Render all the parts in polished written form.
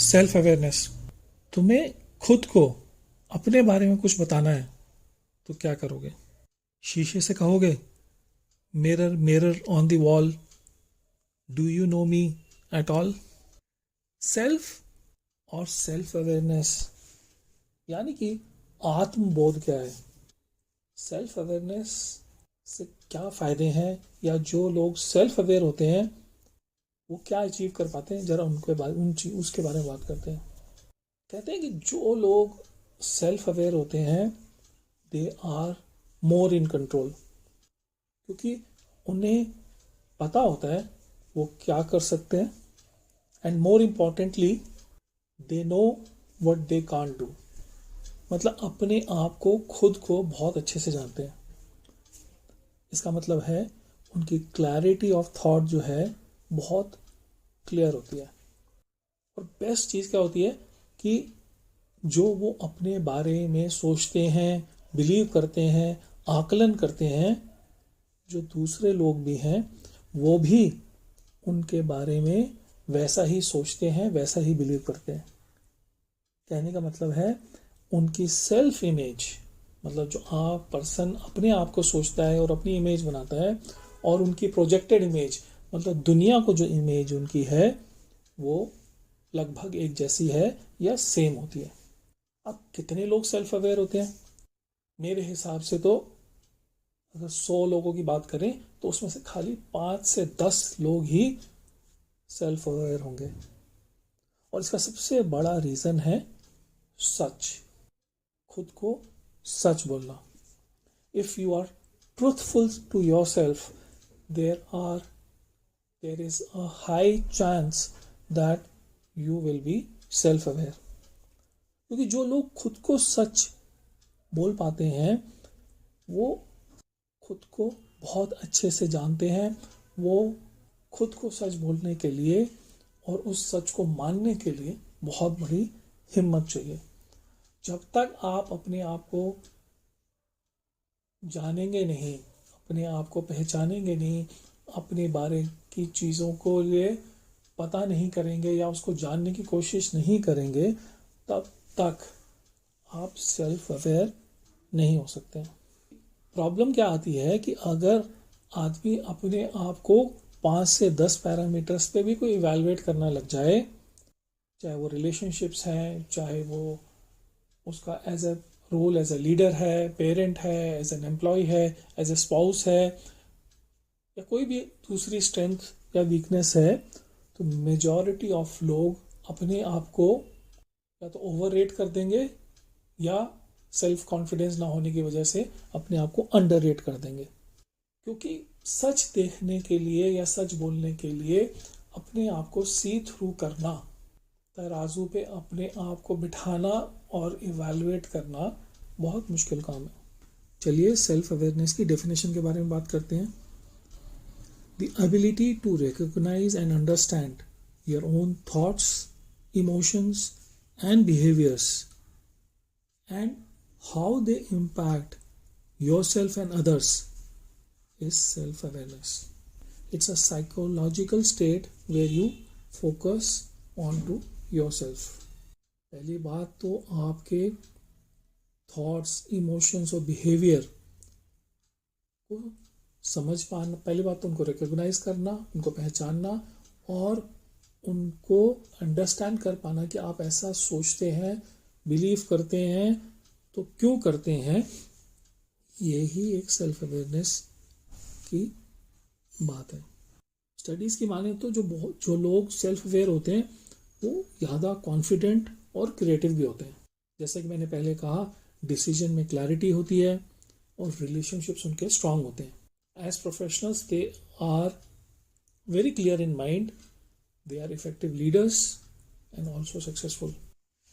Self awareness. तुम्हें खुद को अपने बारे में कुछ बताना है तो क्या करोगे? शीशे से कहोगे, mirror mirror on the wall, do you know me at all? Self और सेल्फ अवेयरनेस यानी कि आत्मबोध क्या है? सेल्फ अवेयरनेस से क्या फ़ायदे हैं, या जो लोग सेल्फ अवेयर होते हैं वो क्या अचीव कर पाते हैं, जरा उनके बारे उसके बारे में बात करते हैं। कहते हैं कि जो लोग सेल्फ अवेयर होते हैं they are more in control, क्योंकि उन्हें पता होता है वो क्या कर सकते हैं, and more importantly they know what they can't do. मतलब अपने आप को, खुद को बहुत अच्छे से जानते हैं। इसका मतलब है उनकी क्लैरिटी ऑफ थॉट जो है बहुत क्लियर होती है। और बेस्ट चीज़ क्या होती है कि जो वो अपने बारे में सोचते हैं, बिलीव करते हैं, आकलन करते हैं, जो दूसरे लोग भी हैं वो भी उनके बारे में वैसा ही सोचते हैं, वैसा ही बिलीव करते हैं। कहने का मतलब है उनकी सेल्फ इमेज, मतलब जो आप पर्सन अपने आप को सोचता है और अपनी इमेज बनाता है, और उनकी प्रोजेक्टेड इमेज, मतलब दुनिया को जो इमेज उनकी है वो लगभग एक जैसी है या सेम होती है। अब कितने लोग सेल्फ अवेयर होते हैं? मेरे हिसाब से तो अगर 100 लोगों की बात करें तो उसमें से खाली 5 से 10 लोग ही सेल्फ अवेयर होंगे। और इसका सबसे बड़ा रीज़न है सच, खुद को सच बोलना। If you are truthful to your self, there is a high chance that you will be self aware. क्योंकि जो लोग खुद को सच बोल पाते हैं वो खुद को बहुत अच्छे से जानते हैं। वो खुद को सच बोलने के लिए और उस सच को मानने के लिए बहुत बड़ी हिम्मत चाहिए। जब तक आप अपने आप को जानेंगे नहीं, अपने आप को पहचानेंगे नहीं, अपने बारे की चीज़ों को लिए पता नहीं करेंगे या उसको जानने की कोशिश नहीं करेंगे, तब तक आप सेल्फ अवेयर नहीं हो सकते। प्रॉब्लम क्या आती है कि अगर आदमी अपने आप को 5 से 10 पैरामीटर्स पे भी कोई इवैल्यूएट करना लग जाए, चाहे वो रिलेशनशिप्स हैं, चाहे वो उसका as a role as a leader है, पेरेंट है, एज एन एम्प्लॉय है, एज ए स्पाउस है, या कोई भी दूसरी स्ट्रेंथ या वीकनेस है, तो मेजॉरिटी ऑफ लोग अपने आप को या तो ओवर रेट कर देंगे या सेल्फ कॉन्फिडेंस ना होने की वजह से अपने आप को अंडर रेट कर देंगे। क्योंकि सच देखने के लिए या सच बोलने के लिए अपने आप को सी थ्रू करना, तराजू पे अपने आप को बिठाना और इवैल्यूएट करना बहुत मुश्किल काम है। चलिए सेल्फ अवेयरनेस की डेफिनेशन के बारे में बात करते हैं। The ability to recognise and understand your own thoughts, emotions and behaviours and how they impact yourself and others is self-awareness. It's a psychological state where you focus on to yourself. पहली बात तो आपके thoughts, emotions और behaviour को समझ पाना, पहली बात तो उनको रिकॉग्नाइज करना, उनको पहचानना और उनको अंडरस्टैंड कर पाना कि आप ऐसा सोचते हैं, बिलीव करते हैं तो क्यों करते हैं। यही एक सेल्फ अवेयरनेस की बात है। स्टडीज़ की माने तो जो लोग सेल्फ अवेयर होते हैं वो ज़्यादा कॉन्फिडेंट और क्रिएटिव भी होते हैं। जैसे कि मैंने पहले कहा, डिसीजन में क्लैरिटी होती है और रिलेशनशिप्स उनके स्ट्रांग होते हैं। As professionals they are very clear in mind, they are effective leaders and also successful.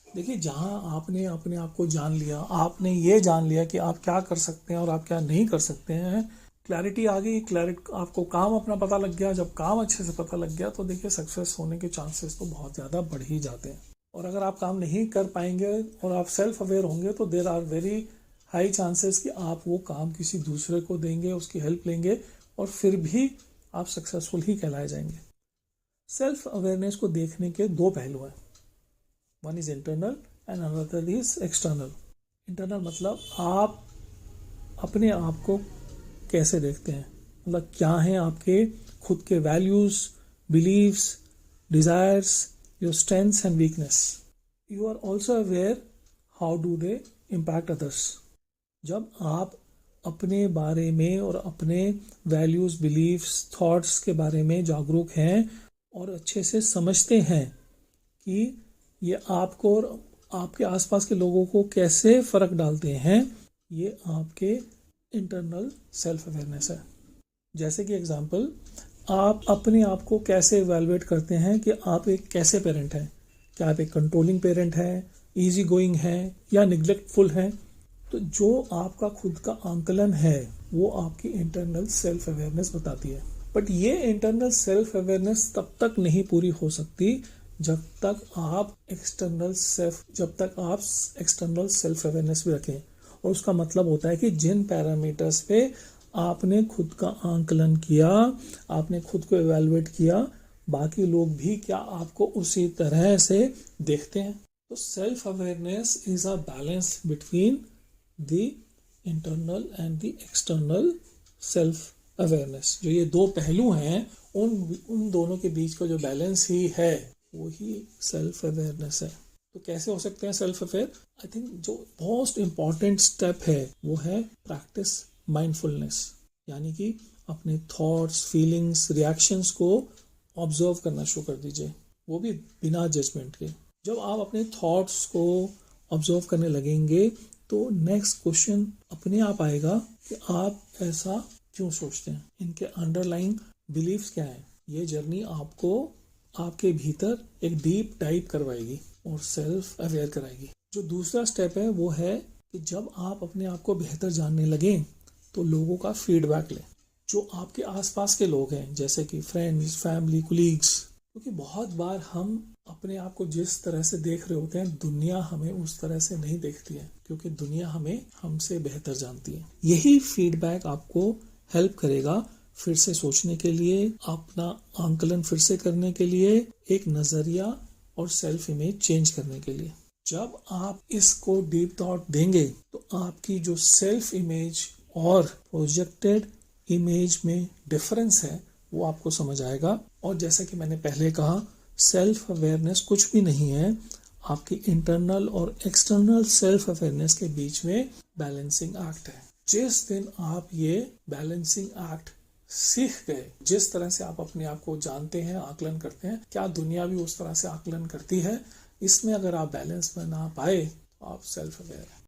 देखिए, जहाँ आपने अपने आप को जान लिया, आपने ये जान लिया कि आप क्या कर सकते हैं और आप क्या नहीं कर सकते हैं, क्लैरिटी आ गई, आपको काम अपना पता लग गया। जब काम अच्छे से पता लग गया तो देखिए सक्सेस होने के चांसेस तो बहुत ज़्यादा बढ़ ही जाते हैं। और अगर आप काम नहीं कर पाएंगे और आप सेल्फ अवेयर होंगे तो there are very high chances कि आप वो काम किसी दूसरे को देंगे, उसकी हेल्प लेंगे और फिर भी आप सक्सेसफुल ही कहलाए जाएंगे। सेल्फ अवेयरनेस को देखने के दो पहलू हैं। One is internal and another is external. Internal मतलब आप अपने आप को कैसे देखते हैं, मतलब क्या है आपके खुद के values, beliefs, desires, your strengths and weakness. You are also aware how do they impact others. जब आप अपने बारे में और अपने वैल्यूज, बिलीव्स, थॉट्स के बारे में जागरूक हैं और अच्छे से समझते हैं कि ये आपको और आपके आसपास के लोगों को कैसे फर्क डालते हैं, ये आपके इंटरनल सेल्फ अवेयरनेस है। जैसे कि एग्जांपल, आप अपने आप को कैसे इवैल्यूएट करते हैं कि आप एक कैसे पेरेंट हैं। क्या आप एक कंट्रोलिंग पेरेंट हैं, इजी गोइंग हैं या निग्लेक्टफुल हैं। तो जो आपका खुद का आंकलन है वो आपकी इंटरनल सेल्फ अवेयरनेस बताती है। बट ये इंटरनल सेल्फ अवेयरनेस तब तक नहीं पूरी हो सकती जब तक आप एक्सटर्नल सेल्फ अवेयरनेस भी रखें। और उसका मतलब होता है कि जिन पैरामीटर्स पे आपने खुद का आंकलन किया, आपने खुद को इवैल्यूएट किया, बाकी लोग भी क्या आपको उसी तरह से देखते हैं। तो self awareness is a balance between the internal and the external self awareness. जो ये दो पहलू हैं, उन दोनों के बीच का जो बैलेंस ही है वही सेल्फ अवेयरनेस है। तो कैसे हो सकते हैं सेल्फ अवेयर? आई थिंक जो मोस्ट इंपॉर्टेंट स्टेप है वो है प्रैक्टिस माइंडफुलनेस, यानी कि अपने थॉट्स, फीलिंग्स, रिएक्शंस को ऑब्जर्व करना शुरू कर दीजिए, वो भी बिना जजमेंट के। जब आप अपने थॉट्स को ऑब्जर्व करने लगेंगे तो नेक्स्ट क्वेश्चन अपने आप आएगा कि आप ऐसा क्यों सोचते हैं, इनके अंडरलाइंग बिलीव्स क्या है। ये जर्नी आपको आपके भीतर एक डीप डाइव करवाएगी और सेल्फ अवेयर कराएगी। जो दूसरा स्टेप है वो है कि जब आप अपने आप को बेहतर जानने लगें तो लोगों का फीडबैक लें। जो आपके आसपास के लोग हैं, जैसे कि फ्रेंड्स, फैमिली, कोलीग्स, क्योंकि बहुत बार हम अपने आप को जिस तरह से देख रहे होते हैं दुनिया हमें उस तरह से नहीं देखती है, क्योंकि दुनिया हमें हमसे बेहतर जानती है। यही फीडबैक आपको हेल्प करेगा फिर से सोचने के लिए, अपना आंकलन फिर से करने के लिए, एक नजरिया और सेल्फ इमेज चेंज करने के लिए। जब आप इसको डीप थॉट देंगे तो आपकी जो सेल्फ इमेज और प्रोजेक्टेड इमेज में डिफरेंस है वो आपको समझ आएगा। और जैसा कि मैंने पहले कहा, सेल्फ अवेयरनेस कुछ भी नहीं है, आपकी इंटरनल और एक्सटर्नल सेल्फ अवेयरनेस के बीच में बैलेंसिंग एक्ट है। जिस दिन आप ये बैलेंसिंग एक्ट सीख गए, जिस तरह से आप अपने आप को जानते हैं, आकलन करते हैं, क्या दुनिया भी उस तरह से आकलन करती है, इसमें अगर आप बैलेंस बना पाए तो आप सेल्फ अवेयर हैं।